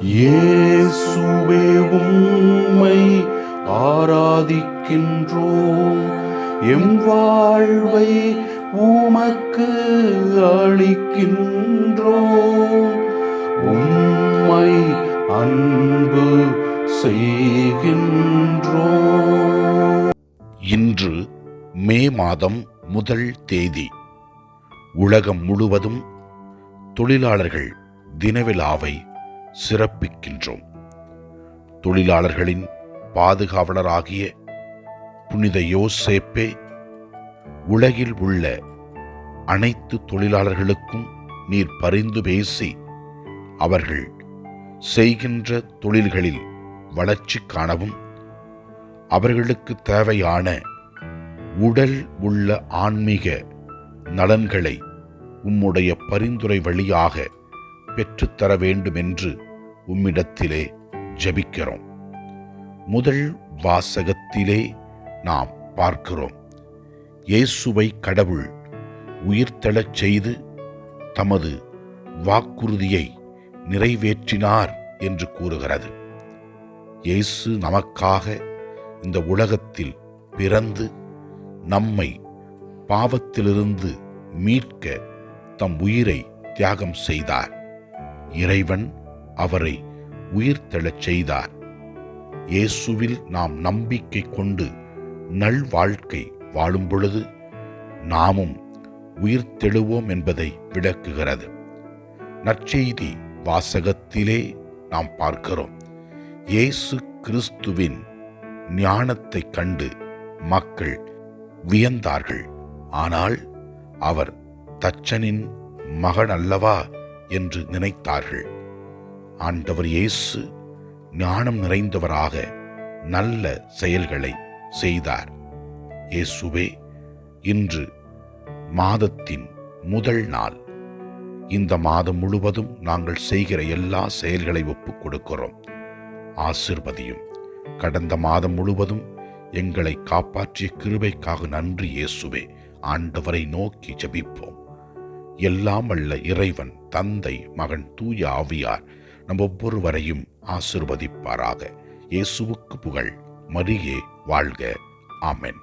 இயேசுவே உம்மை ஆராதிக்கின்றோம், எம் வாழ்வை உமக்கு அளிக்கின்றோம், உம்மை அன்பு செய்கின்றோம். இன்று மே மாதம் 1 தேதி. உலகம் முழுவதும் தொழிலாளர்கள் தினவிழாவை சிறப்பிக்கின்றோம். தொழிலாளர்களின் பாதுகாவலராகிய புனித யோசேப்பே உலகில் உள்ள அனைத்து தொழிலாளர்களுக்கும் நீர் பரிந்து பேசி அவர்கள் செய்கின்ற தொழில்களில் வளர்ச்சி காணவும் அவர்களுக்கு தேவையான உடல் உள்ள ஆன்மீக நலன்களை உம்முடைய பரிந்துரை வழியாக பெற்றுத்தர வேண்டும் என்று உம்மிடத்திலே ஜெபிக்கிறோம். முதல் வாசகத்திலே நாம் பார்க்கிறோம், இயேசுவை கடவுள் உயிர்த்தெழச் செய்து தமது வாக்குறுதியை நிறைவேற்றினார் என்று கூறுகிறது. இயேசு நமக்காக இந்த உலகத்தில் பிறந்து நம்மை பாவத்திலிருந்து மீட்க தம் உயிரை தியாகம் செய்தார். இறைவன் அவரை உயிர்த்தெழச் செய்தார். இயேசுவில் நாம் நம்பிக்கை கொண்டு நல்வாழ்க்கை வாழும் பொழுது நாமும் உயிர்த்தெழுவோம் என்பதை விளக்குகிறது. நற்செய்தி வாசகத்திலே நாம் பார்க்கிறோம், இயேசு கிறிஸ்துவின் ஞானத்தை கண்டு மக்கள் வியந்தார்கள். ஆனால் அவர் தச்சனின் மகன் அல்லவா என்று நினைத்தார்கள். ஆண்டவர் இயேசு ஞானம் நிறைந்தவராக நல்ல செயல்களை செய்தார். இயேசுவே இன்று மாதத்தின் முதல் நாள். இந்த மாதம் முழுவதும் நாங்கள் செய்கிற எல்லா செயல்களை ஒப்புக் கொடுக்கிறோம். ஆசீர்வதியும். கடந்த மாதம் முழுவதும் எங்களை காப்பாற்றிய கிருபைக்காக நன்றி இயேசுவே. ஆண்டவரை நோக்கி ஜெபிப்போம். எல்லாம் வல்ல இறைவன் தந்தை, மகன், தூய ஆவியார் நம் ஒவ்வொருவரையும் ஆசீர்வதிப்பாராக. இயேசுவுக்கு புகழ். மரியே வாழ்க. ஆமென்.